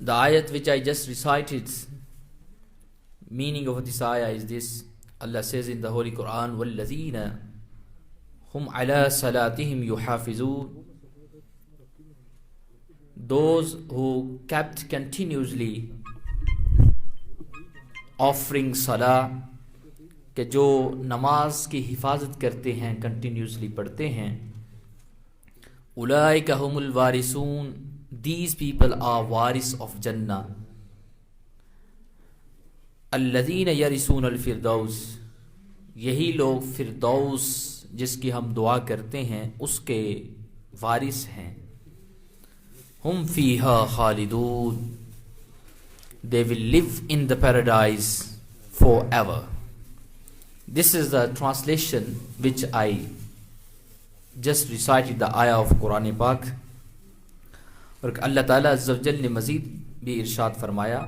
The ayat which I just recited, meaning of this ayah is this. Allah says in the Holy Quran, وَالَّذِينَ هُمْ عَلَى صَلَاتِهِمْ يُحَافِظُونَ. Those who kept continuously offering salah, کہ جو نماز کی حفاظت کرتے ہیں، کنٹینیوسلی پڑھتے ہیں. اولئک هم الوارثون. These people are وارث of جنہ. الذین یرثون الفردوس. یہی لوگ فردوس جس کی ہم دعا کرتے ہیں اس کے وارث ہیں. ہم فیہا خالدون. They will live in the paradise forever. This is the translation which I just recited the ayah of Quran Pak. اور اللہ تعالیٰ عز و جل نے مزید بھی ارشاد فرمایا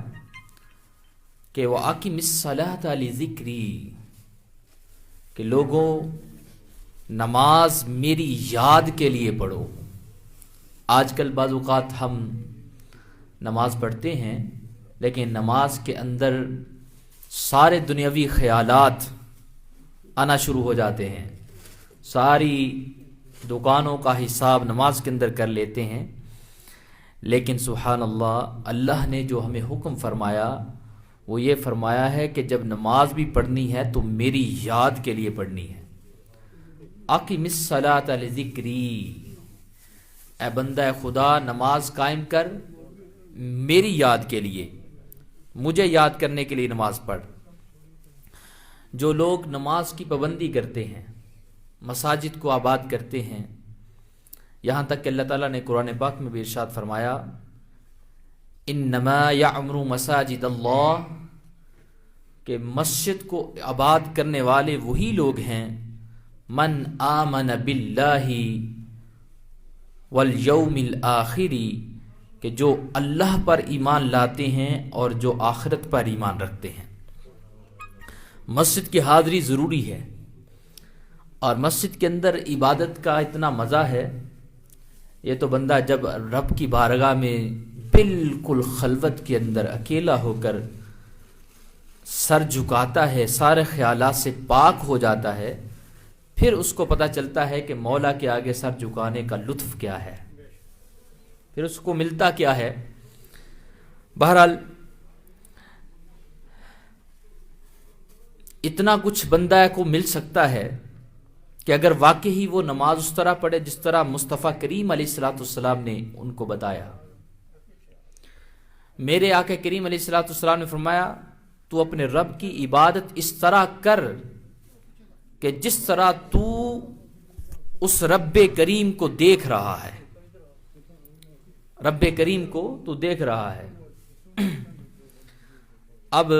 کہ وَأَقِمِ الصَّلَاةَ لِذِكْرِي، کہ لوگوں نماز میری یاد کے لیے پڑھو. آج کل بعض اوقات ہم نماز پڑھتے ہیں لیکن نماز کے اندر سارے دنیاوی خیالات آنا شروع ہو جاتے ہیں. ساری دکانوں کا حساب نماز کے اندر کر لیتے ہیں. لیکن سبحان اللہ، اللہ نے جو ہمیں حکم فرمایا وہ یہ فرمایا ہے کہ جب نماز بھی پڑھنی ہے تو میری یاد کے لیے پڑھنی ہے. اقم الصلاۃ لذکری. اے بندہ خدا نماز قائم کر میری یاد کے لیے، مجھے یاد کرنے کے لیے نماز پڑھ. جو لوگ نماز کی پابندی کرتے ہیں، مساجد کو آباد کرتے ہیں، یہاں تک کہ اللہ تعالیٰ نے قرآن پاک میں بھی ارشاد فرمایا انما یعمر مساجد اللہ، کہ مسجد کو آباد کرنے والے وہی لوگ ہیں من آمن باللہ والیوم الآخر، کہ جو اللہ پر ایمان لاتے ہیں اور جو آخرت پر ایمان رکھتے ہیں. مسجد کی حاضری ضروری ہے، اور مسجد کے اندر عبادت کا اتنا مزہ ہے. یہ تو بندہ جب رب کی بارگاہ میں بالکل خلوت کے اندر اکیلا ہو کر سر جھکاتا ہے، سارے خیالات سے پاک ہو جاتا ہے، پھر اس کو پتہ چلتا ہے کہ مولا کے آگے سر جھکانے کا لطف کیا ہے، پھر اس کو ملتا کیا ہے. بہرحال اتنا کچھ بندہ کو مل سکتا ہے کہ اگر واقعی وہ نماز اس طرح پڑھے جس طرح مصطفیٰ کریم علیہ السلام نے ان کو بتایا. میرے آقا کریم علیہ السلام نے فرمایا تو اپنے رب کی عبادت اس طرح کر کہ جس طرح تو اس رب کریم کو دیکھ رہا ہے. رب کریم کو تو دیکھ رہا ہے. اب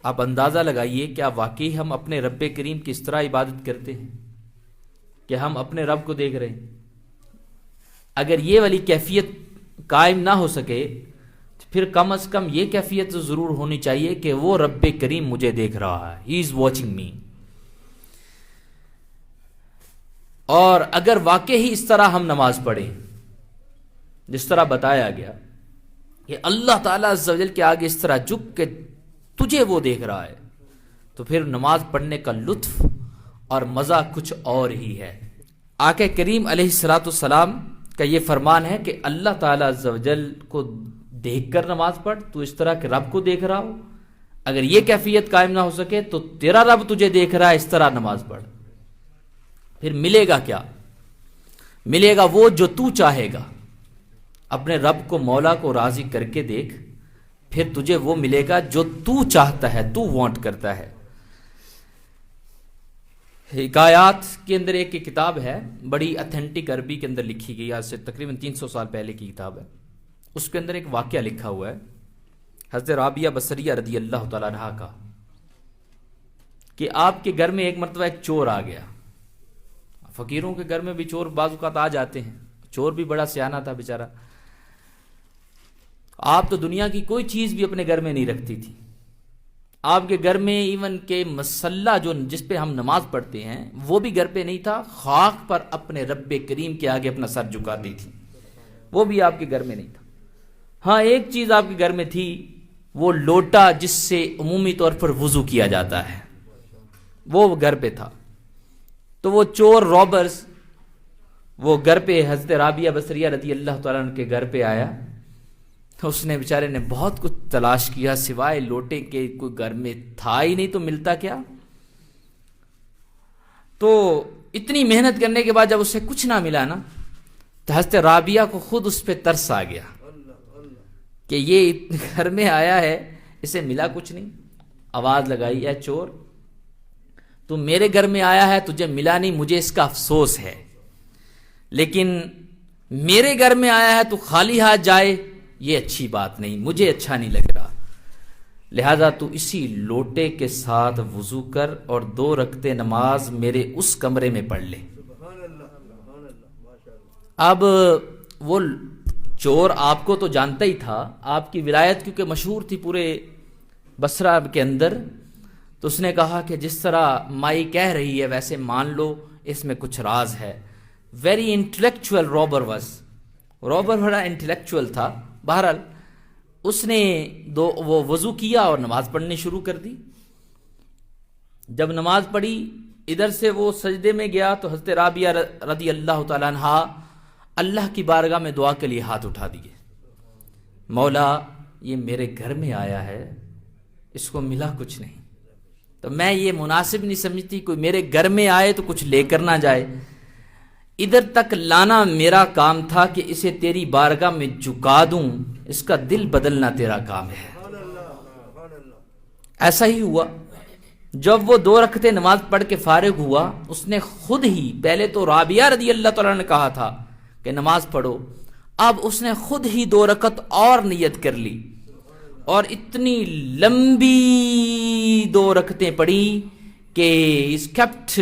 آپ اندازہ لگائیے کیا واقعی ہم اپنے رب کریم کی اس طرح عبادت کرتے ہیں کہ ہم اپنے رب کو دیکھ رہے ہیں؟ اگر یہ والی کیفیت قائم نہ ہو سکے تو پھر کم از کم یہ کیفیت ضرور ہونی چاہیے کہ وہ رب کریم مجھے دیکھ رہا ہے، ہی از واچنگ می. اور اگر واقعی اس طرح ہم نماز پڑھیں جس طرح بتایا گیا کہ اللہ تعالیٰ عز و جل کے آگے اس طرح جھک کے تجھے وہ دیکھ رہا ہے، تو پھر نماز پڑھنے کا لطف اور مزہ کچھ اور ہی ہے. آقا کریم علیہ السلام کا یہ فرمان ہے کہ اللہ تعالیٰ عز و جل کو دیکھ کر نماز پڑھ، تو اس طرح کہ رب کو دیکھ رہا ہو. اگر یہ کیفیت قائم نہ ہو سکے تو تیرا رب تجھے دیکھ رہا ہے، اس طرح نماز پڑھ. پھر ملے گا کیا؟ ملے گا وہ جو تو چاہے گا. اپنے رب کو، مولا کو راضی کر کے دیکھ، پھر تجھے وہ ملے گا جو تو چاہتا ہے، تو وانٹ کرتا ہے. حکایات کے اندر ایک کتاب ہے، بڑی اتھینٹک عربی کے اندر لکھی گئی، آج سے تقریباً 300 سال پہلے کی کتاب ہے. اس کے اندر ایک واقعہ لکھا ہوا ہے حضرت رابعہ بصریہ رضی اللہ تعالیٰ عنہا کا، کہ آپ کے گھر میں ایک مرتبہ ایک چور آ گیا. فقیروں کے گھر میں بھی چور بعض اوقات آ جاتے ہیں. چور بھی بڑا سیانہ تھا بیچارہ. آپ تو دنیا کی کوئی چیز بھی اپنے گھر میں نہیں رکھتی تھی. آپ کے گھر میں ایون کہ مسلح جو جس پہ ہم نماز پڑھتے ہیں وہ بھی گھر پہ نہیں تھا. خاک پر اپنے رب کریم کے آگے اپنا سر جھکاتی تھی، وہ بھی آپ کے گھر میں نہیں تھا. ہاں ایک چیز آپ کے گھر میں تھی، وہ لوٹا جس سے عمومی طور پر وضو کیا جاتا ہے، وہ گھر پہ تھا۔ تو وہ چور رابرز وہ گھر پہ حضرت رابعہ بصریہ رضی اللہ تعالیٰ عنہ کے گھر پہ آیا، اس نے بیچارے نے بہت کچھ تلاش کیا، سوائے لوٹے کے کوئی گھر میں تھا ہی نہیں، تو ملتا کیا؟ تو اتنی محنت کرنے کے بعد جب اسے کچھ نہ ملا نا، تو حضرت رابعہ کو خود اس پہ ترس آ گیا کہ یہ گھر میں آیا ہے، اسے ملا کچھ نہیں۔ آواز لگائی، اے چور، تو میرے گھر میں آیا ہے، تجھے ملا نہیں، مجھے اس کا افسوس ہے، لیکن میرے گھر میں آیا ہے تو خالی ہاتھ جائے، یہ اچھی بات نہیں، مجھے اچھا نہیں لگ رہا، لہذا تو اسی لوٹے کے ساتھ وضو کر اور 2 رکعتیں نماز میرے اس کمرے میں پڑھ لے۔ اب وہ چور آپ کو تو جانتا ہی تھا، آپ کی ولایت کیونکہ مشہور تھی پورے بصرہ کے اندر، تو اس نے کہا کہ جس طرح مائی کہہ رہی ہے ویسے مان لو، اس میں کچھ راز ہے۔ ویری انٹلیکچوئل رابر رابر بڑا انٹلیکچوئل تھا۔ بہرحال اس نے وہ وضو کیا اور نماز پڑھنی شروع کر دی۔ جب نماز پڑھی، ادھر سے وہ سجدے میں گیا تو حضرت رابعہ رضی اللہ تعالیٰ عنہ اللہ کی بارگاہ میں دعا کے لیے ہاتھ اٹھا دیے، مولا یہ میرے گھر میں آیا ہے، اس کو ملا کچھ نہیں، تو میں یہ مناسب نہیں سمجھتی کوئی میرے گھر میں آئے تو کچھ لے کر نہ جائے، ادھر تک لانا میرا کام تھا کہ اسے تیری بارگاہ میں جھکا دوں، اس کا دل بدلنا تیرا کام ہے۔ ایسا ہی ہوا، جب وہ 2 رکعتیں نماز پڑھ کے فارغ ہوا، اس نے خود ہی، پہلے تو رابعہ رضی اللہ تعالیٰ نے کہا تھا کہ نماز پڑھو، اب اس نے خود ہی 2 رکعت اور نیت کر لی، اور اتنی لمبی 2 رکعتیں پڑھی کہ is kept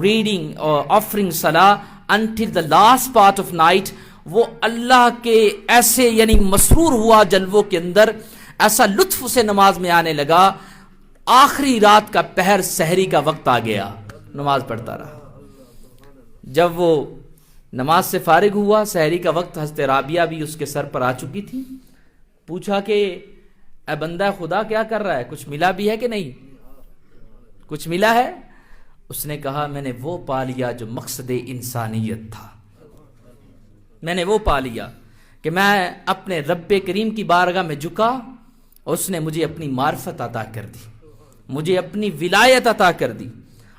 reading or offering salah until the last part of night۔ وہ اللہ کے ایسے یعنی مسرور ہوا جلووں کے اندر، ایسا لطف اسے نماز میں آنے لگا، آخری رات کا پہر سحری کا وقت آ گیا، نماز پڑھتا رہا۔ جب وہ نماز سے فارغ ہوا، سحری کا وقت، حضرت رابعہ بھی اس کے سر پر آ چکی تھی، پوچھا کہ اے بندہ خدا کیا کر رہا ہے، کچھ ملا بھی ہے کہ نہیں، کچھ ملا ہے؟ اس نے کہا میں نے وہ پا لیا جو مقصد انسانیت تھا، میں نے وہ پا لیا کہ میں اپنے رب کریم کی بارگاہ میں جھکا، اور اس نے مجھے اپنی معرفت عطا کر دی، مجھے اپنی ولایت عطا کر دی،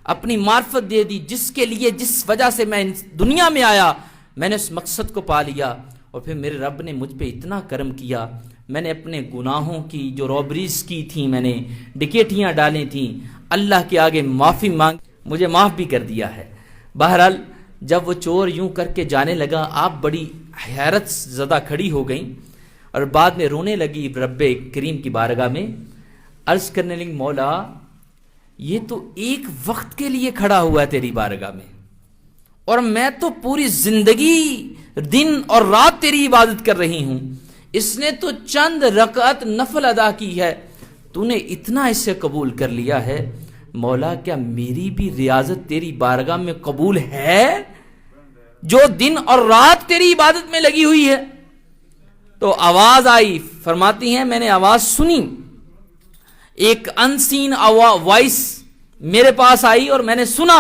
اپنی معرفت دے دی، جس کے لیے، جس وجہ سے میں دنیا میں آیا، میں نے اس مقصد کو پا لیا۔ اور پھر میرے رب نے مجھ پہ اتنا کرم کیا، میں نے اپنے گناہوں کی جو رابریز کی تھیں، میں نے ڈکیٹیاں ڈالیں تھیں، اللہ کے آگے معافی مانگ، مجھے معاف بھی کر دیا ہے۔ بہرحال جب وہ چور یوں کر کے جانے لگا، آپ بڑی حیرت زدہ کھڑی ہو گئیں، اور بعد میں رونے لگی رب کریم کی بارگاہ میں، عرض کرنے لگی مولا یہ تو ایک وقت کے لیے کھڑا ہوا ہے تیری بارگاہ میں، اور میں تو پوری زندگی دن اور رات تیری عبادت کر رہی ہوں، اس نے تو چند رکعت نفل ادا کی ہے، تو نے اتنا اس سے قبول کر لیا ہے، مولا کیا میری بھی ریاضت تیری بارگاہ میں قبول ہے جو دن اور رات تیری عبادت میں لگی ہوئی ہے؟ تو آواز آئی، فرماتی ہیں میں نے آواز سنی، ایک انسین وائس میرے پاس آئی، اور میں نے سنا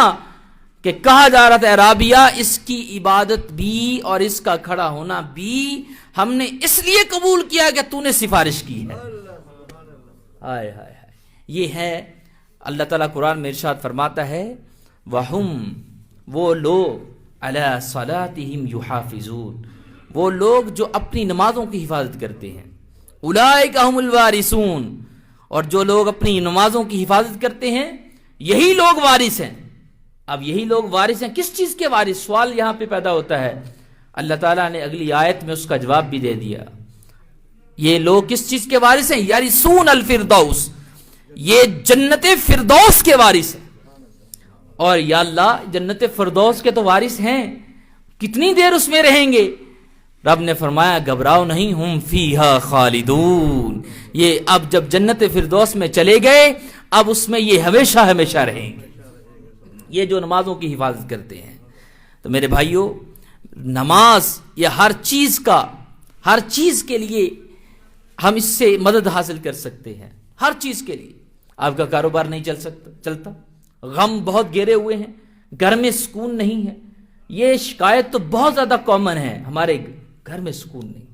کہ کہا جا رہا تھا اے رابعہ اس کی عبادت بھی اور اس کا کھڑا ہونا بھی ہم نے اس لیے قبول کیا کہ تو نے سفارش کی ہے۔ ہائے ہائے ہائے، یہ ہے اللہ تعالیٰ قرآن میں ارشاد فرماتا ہے وَهُمْ، وہ لوگ عَلَى صَلَاتِهِمْ يُحَافِظُونَ، وہ لوگ جو اپنی نمازوں کی حفاظت کرتے ہیں، اولئک هم الوارثون، اور جو لوگ اپنی نمازوں کی حفاظت کرتے ہیں یہی لوگ وارث ہیں۔ اب یہی لوگ وارث ہیں، کس چیز کے وارث؟ سوال یہاں پہ پیدا ہوتا ہے، اللہ تعالیٰ نے اگلی آیت میں اس کا جواب بھی دے دیا۔ یہ لوگ کس چیز کے وارث ہیں؟ یرثون الفردوس، یہ جنت فردوس کے وارث ہیں۔ اور یا اللہ جنت فردوس کے تو وارث ہیں، کتنی دیر اس میں رہیں گے؟ رب نے فرمایا گھبراؤ نہیں، ہم فیہا خالدون، یہ اب جب جنت فردوس میں چلے گئے اب اس میں یہ ہمیشہ ہمیشہ رہیں گے، یہ جو نمازوں کی حفاظت کرتے ہیں۔ تو میرے بھائیوں، نماز یا ہر چیز کے لیے ہم اس سے مدد حاصل کر سکتے ہیں ہر چیز کے لیے. آپ کا کاروبار نہیں چلتا, غم بہت گھیرے ہوئے ہیں, گھر میں سکون نہیں ہے. یہ شکایت تو بہت زیادہ کامن ہے ہمارے گھر میں سکون نہیں.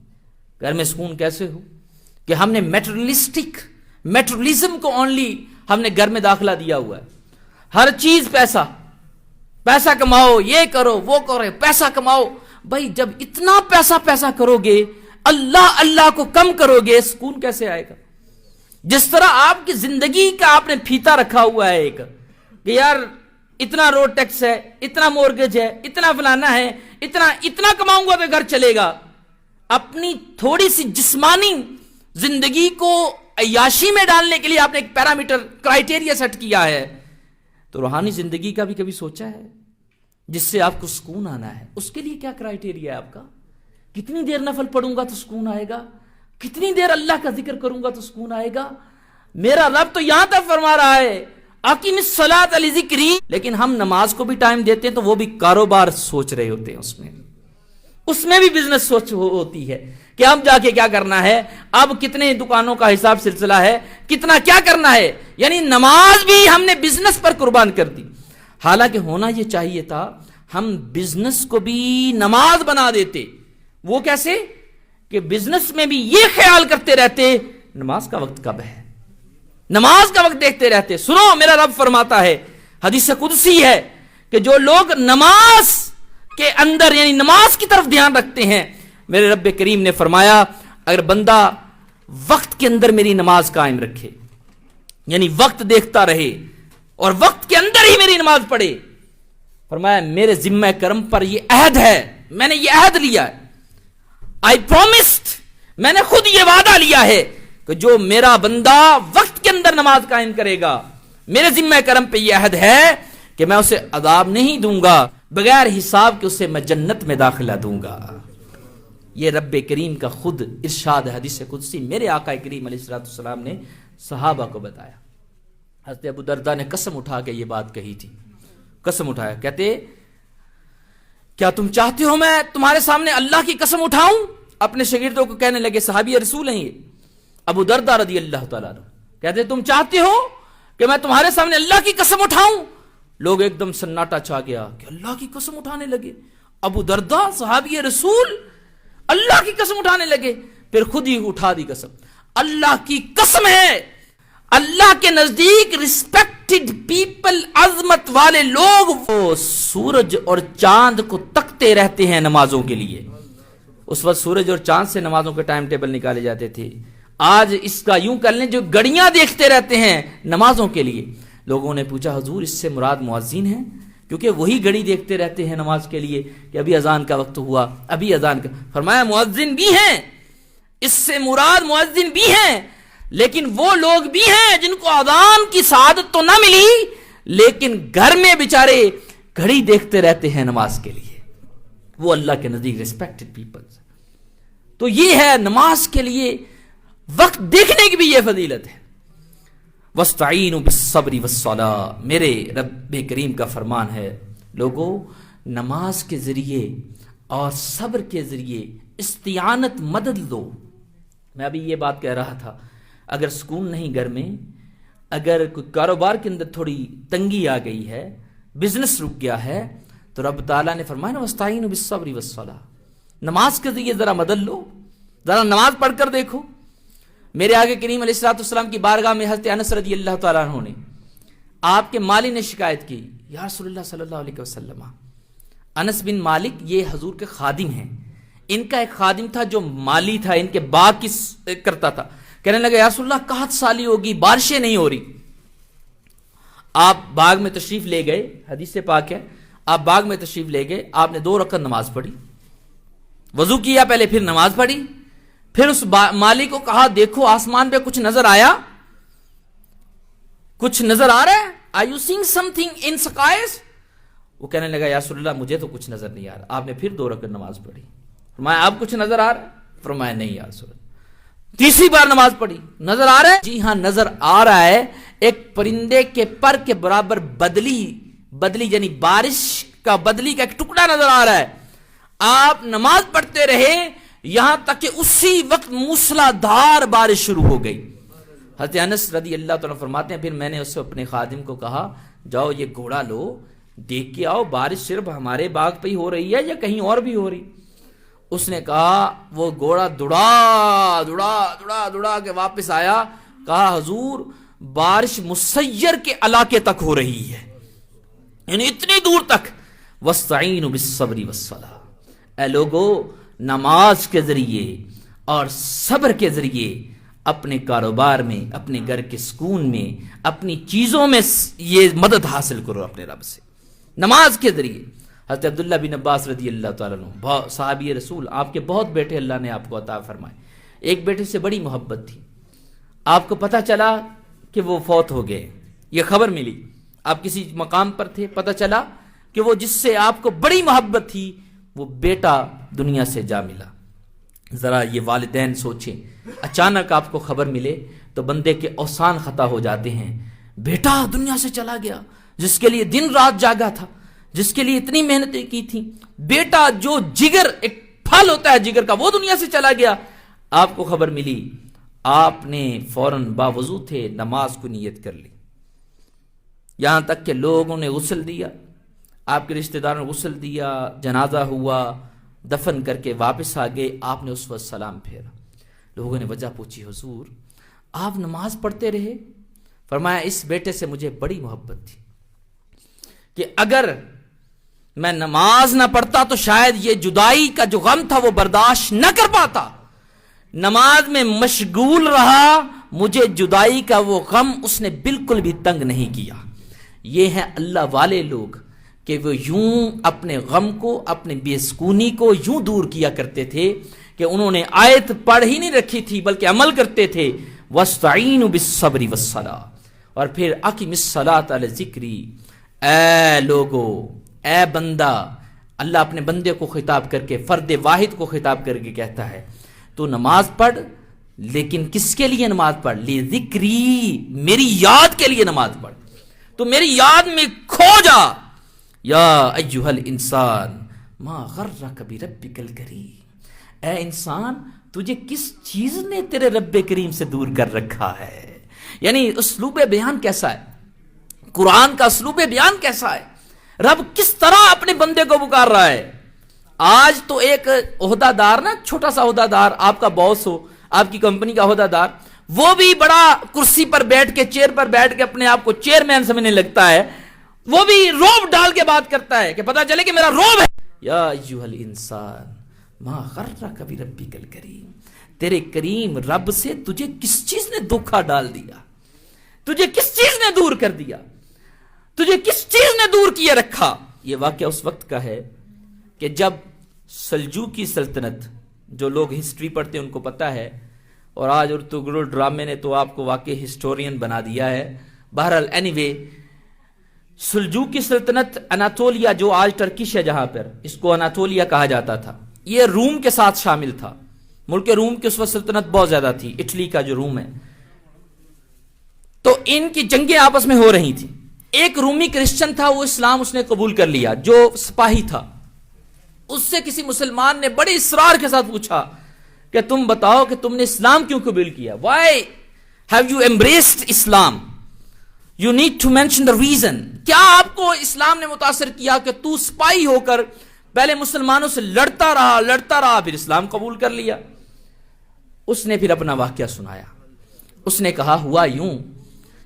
گھر میں سکون کیسے ہو کہ ہم نے میٹرلزم کو اونلی ہم نے گھر میں داخلہ دیا ہوا ہے. ہر چیز پیسہ کماؤ, یہ کرو وہ کرو, پیسہ کماؤ. بھائی جب اتنا پیسہ کرو گے, اللہ کو کم کرو گے, سکون کیسے آئے گا؟ جس طرح آپ کی زندگی کا آپ نے پھیتا رکھا ہوا ہے ایک کہ یار اتنا روڈ ٹیکس ہے, اتنا مورگیج ہے, اتنا فلانا ہے, اتنا کماؤں گا تو گھر چلے گا. اپنی تھوڑی سی جسمانی زندگی کو عیاشی میں ڈالنے کے لیے آپ نے ایک پیرامیٹر کرائیٹیریا سیٹ کیا ہے. تو روحانی زندگی کا بھی کبھی سوچا ہے جس سے آپ کو سکون آنا ہے؟ اس کے لیے کیا کرائیٹیریا ہے آپ کا؟ کتنی دیر نفل پڑھوں گا تو سکون آئے گا؟ کتنی دیر اللہ کا ذکر کروں گا تو سکون آئے گا؟ میرا رب تو یہاں تک فرما رہا ہے اقیم الصلاۃ لذکری, لیکن ہم نماز کو بھی ٹائم دیتے ہیں تو وہ بھی کاروبار سوچ رہے ہوتے ہیں. اس میں بھی بزنس سوچ ہوتی ہے کہ اب جا کے کیا کرنا ہے, اب کتنے دکانوں کا حساب سلسلہ ہے, کتنا کیا کرنا ہے. یعنی نماز بھی ہم نے بزنس پر قربان کر دی. حالانکہ ہونا یہ چاہیے تھا ہم بزنس کو بھی نماز بنا دیتے. وہ کیسے کہ بزنس میں بھی یہ خیال کرتے رہتے نماز کا وقت کب ہے, نماز کا وقت دیکھتے رہتے. سنو, میرا رب فرماتا ہے, حدیث قدسی ہے کہ جو لوگ نماز کے اندر یعنی نماز کی طرف دھیان رکھتے ہیں, میرے رب کریم نے فرمایا اگر بندہ وقت کے اندر میری نماز قائم رکھے, یعنی وقت دیکھتا رہے اور وقت کے اندر ہی میری نماز پڑھے, فرمایا میرے ذمہ کرم پر یہ عہد ہے, میں نے یہ عہد لیا ہے, I promised, میں نے خود یہ وعدہ لیا ہے کہ جو میرا بندہ وقت کے اندر نماز قائم کرے گا, میرے ذمہ کرم پہ یہ عہد ہے کہ میں اسے عذاب نہیں دوں گا, بغیر حساب کے اسے میں جنت میں داخلہ دوں گا. یہ رب کریم کا خود ارشاد حدیث قدسی میرے آقا کریم علیہ الصلوۃ والسلام نے صحابہ کو بتایا. حضرت ابو درداء نے قسم اٹھا کے یہ بات کہی تھی, قسم اٹھایا, کہتے کیا تم چاہتے ہو میں تمہارے سامنے اللہ کی قسم اٹھاؤں؟ اپنے شاگردوں کو کہنے لگے, صحابی رسول ہیں یہ ابو درداء رضی اللہ تعالیٰ عنہ, کہتے تم چاہتے ہو کہ میں تمہارے سامنے اللہ کی قسم اٹھاؤں؟ لوگ ایک دم سناٹا چھا گیا کہ اللہ کی قسم اٹھانے لگے. ابو درداء صحابی رسول اللہ کی قسم اٹھانے لگے. پھر خود ہی اٹھا دی قسم, اللہ کی قسم ہے, اللہ کے نزدیک ریسپیکٹڈ پیپل, عظمت والے لوگ, وہ سورج اور چاند کو تکتے رہتے ہیں نمازوں کے لیے. اس وقت سورج اور چاند سے نمازوں کے ٹائم ٹیبل نکالے جاتے تھے. آج اس کا یوں کر لیں جو گھڑیاں دیکھتے رہتے ہیں نمازوں کے لیے. لوگوں نے پوچھا حضور اس سے مراد مؤذن ہیں, کیونکہ وہی گھڑی دیکھتے رہتے ہیں نماز کے لیے کہ ابھی اذان کا وقت ہوا, ابھی اذان کا. فرمایا مؤذن بھی ہیں, اس سے مراد مؤذن بھی ہیں, لیکن وہ لوگ بھی ہیں جن کو اذان کی سعادت تو نہ ملی لیکن گھر میں بیچارے گھڑی دیکھتے رہتے ہیں نماز کے لیے. وہ اللہ کے نزدیک ریسپیکٹڈ پیپلز. تو یہ ہے نماز کے لیے وقت دیکھنے کی بھی یہ فضیلت ہے. وَاسْتَعِينُوا بِالصَّبْرِ وَالصَّلَاةِ, میرے رب کریم کا فرمان ہے لوگوں نماز کے ذریعے اور صبر کے ذریعے استعانت مدد لو. میں ابھی یہ بات کہہ رہا تھا, اگر سکون نہیں گھر میں, اگر کوئی کاروبار کے اندر تھوڑی تنگی آ گئی ہے, بزنس رک گیا ہے, تو رب تعالیٰ نے فرمایا نا وَاسْتَعِينُوا بِالصَّبْرِ وَالصَّلَاةِ, نماز کے ذریعے ذرا مدد لو, ذرا نماز پڑھ کر دیکھو. میرے آگے کریم علیہ الصلوۃ والسلام کی بارگاہ میں حضرت انس رضی اللہ تعالیٰ عنہ نے, آپ کے مالی نے شکایت کی, یا رسول اللہ صلی اللہ علیہ وسلم. انس بن مالک یہ حضور کے خادم ہیں, ان کا ایک خادم تھا جو مالی تھا, ان کے باغ کی کرتا تھا. کہنے لگا یا رسول اللہ قحط سالی ہوگی, بارشیں نہیں ہو رہی. آپ باغ میں تشریف لے گئے, حدیث سے پاک ہے, آپ باغ میں تشریف لے گئے, آپ نے 2 رکعت نماز پڑھی, وضو کیا پہلے, پھر نماز پڑھی. پھر اس مالی کو کہا دیکھو آسمان پہ کچھ نظر آیا, کچھ نظر آ رہا ہے, Are you seeing something in skies? وہ کہنے لگا یا رسول اللہ مجھے تو کچھ نظر نہیں آ رہا. آپ نے پھر 2 رکعت نماز پڑھی. فرمایا آپ کچھ نظر آ رہا ہے؟ فرمایا نہیں یا رسول اللہ. تیسری بار نماز پڑھی, نظر آ رہا ہے؟ جی ہاں نظر آ رہا ہے, ایک پرندے کے پر کے برابر بدلی یعنی بارش کا بدلی کا ایک ٹکڑا نظر آ رہا ہے. آپ نماز پڑھتے رہے, یہاں تک کہ اسی وقت موسلادھار بارش شروع ہو گئی. حضرت انس رضی اللہ تعالیٰ فرماتے ہیں پھر میں نے اس سے اپنے خادم کو کہا جاؤ یہ گھوڑا لو, دیکھ کے آؤ بارش صرف ہمارے باغ پہ ہی ہو رہی ہے یا کہیں اور بھی ہو رہی. اس نے کہا, وہ گھوڑا دوڑا دوڑا دوڑا دوڑا کے واپس آیا, کہا حضور بارش مسیر کے علاقے تک ہو رہی ہے, یعنی اتنی دور تک. وَاسْتَعِينُوا بِالصَّبْرِ وَالصَّلَاةِ, اے لوگو نماز کے ذریعے اور صبر کے ذریعے اپنے کاروبار میں, اپنے گھر کے سکون میں, اپنی چیزوں میں یہ مدد حاصل کرو اپنے رب سے نماز کے ذریعے. حضرت عبداللہ بن عباس رضی اللہ تعالیٰ عنہ صحابی رسول, آپ کے بہت بیٹے اللہ نے آپ کو عطا فرمائے. ایک بیٹے سے بڑی محبت تھی, آپ کو پتہ چلا کہ وہ فوت ہو گئے, یہ خبر ملی, آپ کسی مقام پر تھے, پتہ چلا کہ وہ جس سے آپ کو بڑی محبت تھی وہ بیٹا دنیا سے جا ملا. ذرا یہ والدین سوچیں, اچانک آپ کو خبر ملے تو بندے کے اوسان خطا ہو جاتے ہیں. بیٹا دنیا سے چلا گیا جس کے لیے دن رات جاگا تھا, جس کے لیے اتنی محنتیں کی تھی, بیٹا جو جگر ایک پھل ہوتا ہے جگر کا, وہ دنیا سے چلا گیا. آپ کو خبر ملی, آپ نے فوراً باوضو تھے نماز کو نیت کر لی, یہاں تک کہ لوگوں نے غسل دیا, آپ کے رشتہ داروں نے غسل دیا, جنازہ ہوا, دفن کر کے واپس آ گئے. آپ نے اس وقت سلام پھیرا. لوگوں نے وجہ پوچھی, حضور آپ نماز پڑھتے رہے؟ فرمایا اس بیٹے سے مجھے بڑی محبت تھی کہ اگر میں نماز نہ پڑھتا تو شاید یہ جدائی کا جو غم تھا وہ برداشت نہ کر پاتا. نماز میں مشغول رہا, مجھے جدائی کا وہ غم اس نے بالکل بھی تنگ نہیں کیا. یہ ہیں اللہ والے لوگ کہ وہ یوں اپنے غم کو, اپنے بے سکونی کو یوں دور کیا کرتے تھے کہ انہوں نے آیت پڑھ ہی نہیں رکھی تھی بلکہ عمل کرتے تھے. وَاسْتَعِينُوا بِالصَّبْرِ وَالصَّلَاةِ, اور پھر اقم الصلاۃ علی ذکری, اے لوگو, اے بندہ, اللہ اپنے بندے کو خطاب کر کے, فرد واحد کو خطاب کر کے کہتا ہے تو نماز پڑھ, لیکن کس کے لیے نماز پڑھ؟ لِذِکْرِی, میری یاد کے لیے نماز پڑھ, تو میری یاد میں کھو جا. یا ایھا الانسان ما غرک بربک الکریم, اے انسان تجھے کس چیز نے تیرے رب کریم سے دور کر رکھا ہے. یعنی اسلوب بیان کیسا ہے, قرآن کا اسلوب بیان کیسا ہے, رب کس طرح اپنے بندے کو پکار رہا ہے. آج تو ایک عہدہ دار نا, چھوٹا سا عہدہ دار, آپ کا باس ہو, آپ کی کمپنی کا عہدہ دار, وہ بھی بڑا کرسی پر بیٹھ کے, چیئر پر بیٹھ کے اپنے آپ کو چیئرمین سمجھنے لگتا ہے, وہ بھی روب ڈال کے بات کرتا ہے کہ پتا چلے کہ میرا روب ہے. یا ایھا الانسان ما غرک بربک الکریم, تیرے کریم رب سے تجھے کس چیز نے دھوکا ڈال دیا, تجھے کس چیز نے دور کر دیا, تجھے کس چیز نے دور کیے رکھا. یہ واقعہ اس وقت کا ہے کہ جب سلجوقی سلطنت, جو لوگ ہسٹری پڑھتے ہیں ان کو پتا ہے, اور آج ارطغرل ڈرامے نے تو آپ کو واقعی ہسٹورین بنا دیا ہے. بہرحال اینی وے, سلجوقی سلطنت اناتولیا جو آج ٹرکش ہے جہاں پر, اس کو اناتولیا کہا جاتا تھا, یہ روم کے ساتھ شامل تھا. ملک روم کی اس وقت سلطنت بہت زیادہ تھی, اٹلی کا جو روم ہے, تو ان کی جنگیں آپس میں ہو رہی تھیں. ایک رومی کرسچن تھا, وہ اسلام اس نے قبول کر لیا, جو سپاہی تھا. اس سے کسی مسلمان نے بڑے اصرار کے ساتھ پوچھا کہ تم بتاؤ کہ تم نے اسلام کیوں قبول کیا, why have you embraced Islam, you need to mention the reason. کیا آپ کو اسلام نے متاثر کیا کہ تو سپاہی ہو کر پہلے مسلمانوں سے لڑتا رہا پھر اسلام قبول کر لیا. اس نے پھر اپنا واقعہ سنایا. اس نے کہا ہوا یوں,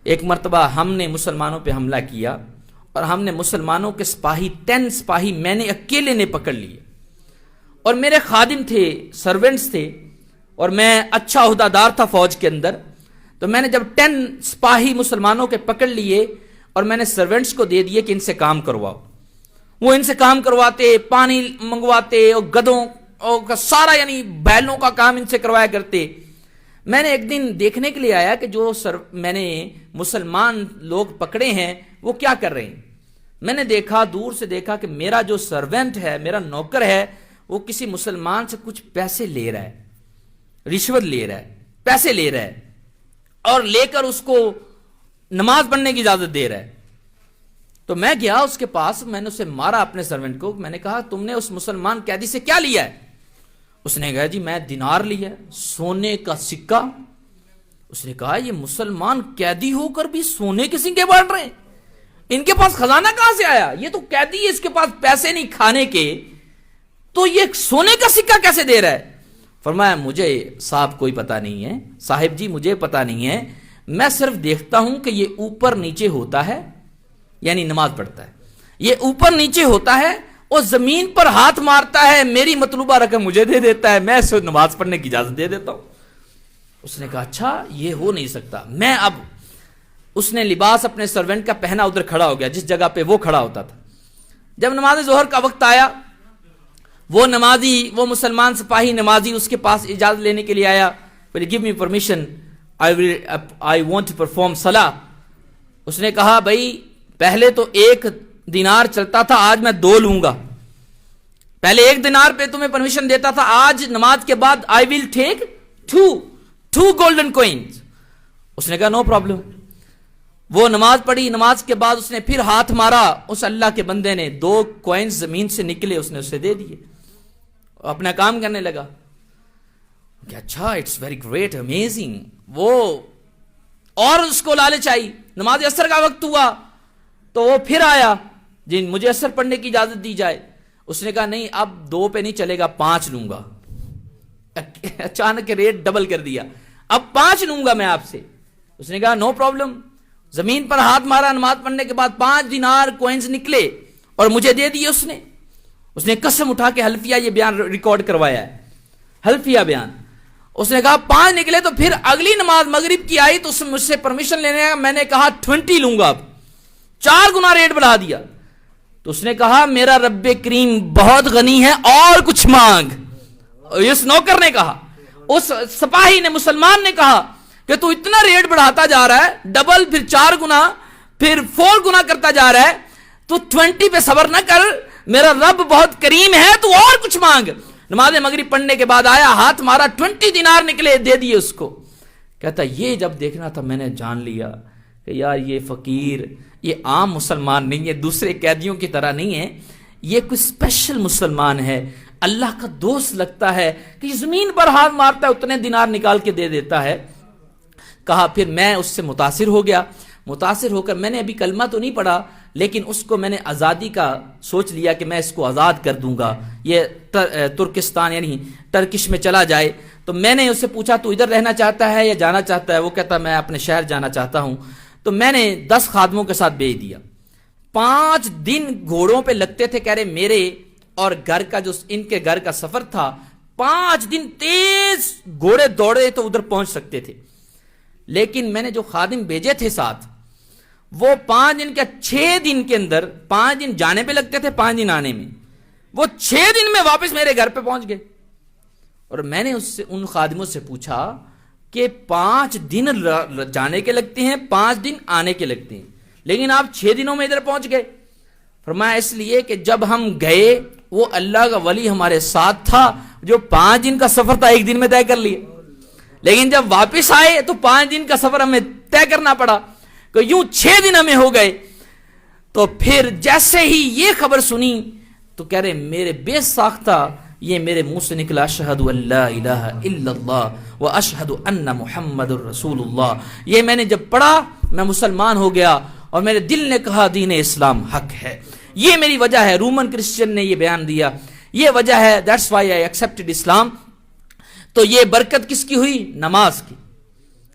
ایک مرتبہ ہم نے مسلمانوں پہ حملہ کیا اور ہم نے مسلمانوں کے سپاہی 10 سپاہی میں نے اکیلے نے پکڑ لیے, اور میرے خادم تھے, سرونٹس تھے, اور میں اچھا عہدہ دار تھا فوج کے اندر. تو میں نے جب 10 سپاہی مسلمانوں کے پکڑ لیے اور میں نے سرونٹس کو دے دیے کہ ان سے کام کرواؤ, وہ ان سے کام کرواتے, پانی منگواتے, اور گدھوں اور سارا یعنی بیلوں کا کام ان سے کروایا کرتے. میں نے ایک دن دیکھنے کے لیے آیا کہ جو میں نے مسلمان لوگ پکڑے ہیں وہ کیا کر رہے ہیں. میں نے دیکھا, دور سے دیکھا کہ میرا جو سرونٹ ہے, میرا نوکر ہے, وہ کسی مسلمان سے کچھ پیسے لے رہا ہے, رشوت لے رہا ہے, پیسے لے رہا ہے, اور لے کر اس کو نماز پڑھنے کی اجازت دے رہا ہے. تو میں گیا اس کے پاس, میں نے اسے مارا اپنے سرونٹ کو. میں نے کہا تم نے اس مسلمان قیدی سے کیا لیا ہے؟ اس نے کہا جی میں دینار لیا سونے کا سکہ. اس نے کہا یہ مسلمان قیدی ہو کر بھی سونے کے سکے بانٹ رہے ہیں, ان کے پاس خزانہ کہاں سے آیا؟ یہ تو قیدی ہے, اس کے پاس پیسے نہیں کھانے کے, تو یہ سونے کا سکہ کیسے دے رہا ہے؟ فرمایا مجھے صاحب کوئی پتہ نہیں ہے, صاحب جی مجھے پتہ نہیں ہے, میں صرف دیکھتا ہوں کہ یہ اوپر نیچے ہوتا ہے, یعنی نماز پڑھتا ہے, یہ اوپر نیچے ہوتا ہے اور زمین پر ہاتھ مارتا ہے, میری مطلوبہ رقم مجھے دے دیتا ہے, میں اسے نماز پڑھنے کی اجازت دے دیتا ہوں. اس نے کہا اچھا یہ ہو نہیں سکتا. میں اب اس نے لباس اپنے سرونٹ کا پہنا, ادھر کھڑا ہو گیا جس جگہ پہ وہ کھڑا ہوتا تھا. جب نماز ظہر کا وقت آیا, وہ نمازی, وہ مسلمان سپاہی نمازی اس کے پاس اجازت لینے کے لیے آیا. Will you give me permission? I want to perform salah. اس نے کہا بھائی پہلے تو 1 دینار چلتا تھا, آج میں 2 لوں گا. پہلے 1 دینار پہ تمہیں پرمیشن دیتا تھا, آج نماز کے بعد I will take 2 golden coins. اس نے کہا نو پرابلم. وہ نماز پڑھی, نماز کے بعد اس نے پھر ہاتھ مارا, اس اللہ کے بندے نے 2 کوئنز زمین سے نکلے, اس نے اسے دے دیے, اپنا کام کرنے لگا. کہ اچھا اٹس ویری گریٹ, امیزنگ. وہ اور اس کو لالچ آئی. نماز عصر کا وقت ہوا تو وہ پھر آیا, جی مجھے عصر پڑھنے کی اجازت دی جائے. اس نے کہا نہیں اب 2 پہ نہیں چلے گا, 5 لوں گا. اچانک ریٹ ڈبل کر دیا, اب 5 لوں گا میں آپ سے. اس نے کہا نو پرابلم. زمین پر ہاتھ مارا, نماز پڑھنے کے بعد 5 دینار کوئنز نکلے اور مجھے دے دیے. اس نے قسم اٹھا کے حلفیہ یہ بیان ریکارڈ کروایا ہے, حلفیہ بیان. اس نے کہا 5 نکلے, تو پھر اگلی نماز مغرب کی آئی تو اس نے مجھ سے پرمیشن لینے کا, میں نے کہا 20 لوں گا, اب 4 گنا ریٹ بڑھا دیا. تو اس نے کہا میرا رب کریم بہت غنی ہے, اور کچھ مانگ. اس نوکر نے کہا, اس سپاہی نے, مسلمان نے کہا کہ تو اتنا ریٹ بڑھاتا جا رہا ہے, ڈبل, پھر 4 گنا, پھر 4 گنا کرتا جا رہا ہے, تو 20 پہ صبر نہ کر, میرا رب بہت کریم ہے, تو اور کچھ مانگ. نماز مغرب پڑھنے کے بعد آیا, ہاتھ مارا, 20 دینار نکلے, دے دیے اس کو. کہتا یہ جب دیکھنا تھا میں نے جان لیا کہ یار یہ فقیر, یہ عام مسلمان نہیں ہے, دوسرے قیدیوں کی طرح نہیں ہے, یہ کوئی اسپیشل مسلمان ہے, اللہ کا دوست لگتا ہے کہ زمین پر ہاتھ مارتا ہے, اتنے دینار نکال کے دے دیتا ہے. کہا پھر میں اس سے متاثر ہو گیا. متاثر ہو کر میں نے ابھی کلمہ تو نہیں پڑھا, لیکن اس کو میں نے آزادی کا سوچ لیا کہ میں اس کو آزاد کر دوں گا, یہ ترکستان یعنی ٹرکش میں چلا جائے. تو میں نے اس سے پوچھا تو ادھر رہنا چاہتا ہے یا جانا چاہتا ہے؟ وہ کہتا میں اپنے شہر جانا چاہتا ہوں. تو میں نے 10 خادموں کے ساتھ بھیج دیا. 5 دن گھوڑوں پہ لگتے تھے, کہہ رہے میرے اور گھر کا جو ان کے گھر کا سفر تھا, 5 دن تیز گھوڑے دوڑے تو ادھر پہنچ سکتے تھے. لیکن میں نے جو خادم بھیجے تھے ساتھ, وہ 5 دن کے 6 دن کے اندر, 5 دن جانے پہ لگتے تھے, 5 دن آنے میں, وہ 6 دن میں واپس میرے گھر پہ پہنچ گئے. اور میں نے اس سے, ان خادموں سے پوچھا کہ 5 دن جانے کے لگتے ہیں, 5 دن آنے کے لگتے ہیں, لیکن آپ 6 دنوں میں ادھر پہنچ گئے. فرمایا اس لیے کہ جب ہم گئے وہ اللہ کا ولی ہمارے ساتھ تھا, جو 5 دن کا سفر تھا 1 دن میں طے کر لیا, لیکن جب واپس آئے تو 5 دن کا سفر ہمیں طے کرنا پڑا, کہ یوں 6 دن ہمیں ہو گئے. تو پھر جیسے ہی یہ خبر سنی تو کہہ رہے میرے بے ساختہ یہ میرے منہ سے نکلا, اشہد ان لا الہ الا اللہ و اشہد ان محمد الرسول اللہ. یہ میں نے جب پڑھا میں مسلمان ہو گیا, اور میرے دل نے کہا دین اسلام حق ہے. یہ میری وجہ ہے, رومن کرسچن نے یہ بیان دیا, یہ وجہ ہے, that's why I accepted Islam. تو یہ برکت کس کی ہوئی؟ نماز کی.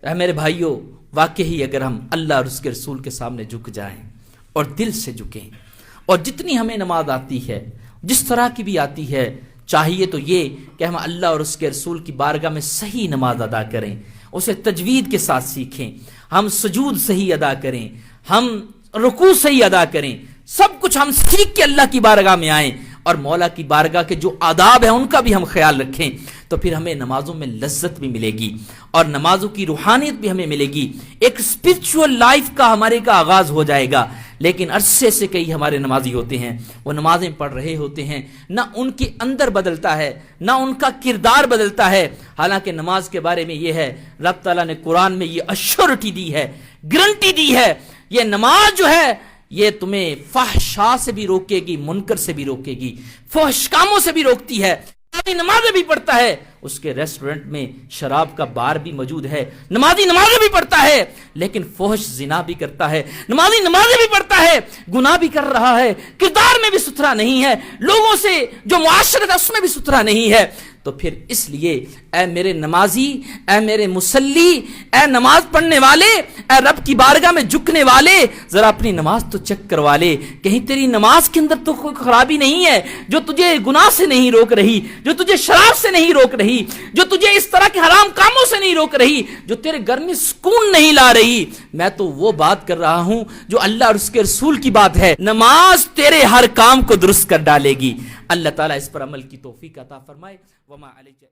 اے میرے بھائیوں, واقعی اگر ہم اللہ اور اس کے رسول کے سامنے جھک جائیں اور دل سے جھکیں, اور جتنی ہمیں نماز آتی ہے, جس طرح کی بھی آتی ہے, چاہیے تو یہ کہ ہم اللہ اور اس کے رسول کی بارگاہ میں صحیح نماز ادا کریں, اسے تجوید کے ساتھ سیکھیں, ہم سجود صحیح ادا کریں, ہم رکوع صحیح ادا کریں, سب کچھ ہم سیکھ کے اللہ کی بارگاہ میں آئیں, اور مولا کی بارگاہ کے جو آداب ہیں ان کا بھی ہم خیال رکھیں. تو پھر ہمیں نمازوں میں لذت بھی ملے گی, اور نمازوں کی روحانیت بھی ہمیں ملے گی, ایک اسپرچول لائف کا ہمارے کا آغاز ہو جائے گا. لیکن عرصے سے کئی ہمارے نمازی ہوتے ہیں, وہ نمازیں پڑھ رہے ہوتے ہیں, نہ ان کے اندر بدلتا ہے, نہ ان کا کردار بدلتا ہے. حالانکہ نماز کے بارے میں یہ ہے, رب تعالیٰ نے قرآن میں یہ ایشورٹی دی ہے, گارنٹی دی ہے, یہ نماز جو ہے یہ تمہیں فحشاء سے بھی روکے گی, منکر سے بھی روکے گی, فحش کاموں سے بھی روکتی ہے. نمازیں بھی پڑھتا ہے، اس کے ریسٹورنٹ میں شراب کا بار بھی موجود ہے، نمازی نمازیں بھی پڑھتا ہے لیکن فحش زنا بھی کرتا ہے، نمازی نمازیں بھی پڑھتا ہے گناہ بھی کر رہا ہے، کردار میں بھی ستھرا نہیں ہے، لوگوں سے جو معاشرت ہے اس میں بھی ستھرا نہیں ہے، تو پھر اس لیے اے میرے نمازی، اے میرے مصلی، اے نماز پڑھنے والے، اے رب کی بارگاہ میں جھکنے والے، ذرا اپنی نماز تو چیک کروا لے، کہیں تیری نماز کے اندر تو کوئی خرابی نہیں ہے جو تجھے گناہ سے نہیں روک رہی، جو تجھے شراب سے نہیں روک رہی، جو تجھے اس طرح کے حرام کاموں سے نہیں روک رہی، جو تیرے گھر میں سکون نہیں لا رہی۔ میں تو وہ بات کر رہا ہوں جو اللہ اور اس کے رسول کی بات ہے، نماز تیرے ہر کام کو درست کر ڈالے گی۔ اللہ تعالیٰ اس پر عمل کی توفیق عطا فرمائے۔ وما علیک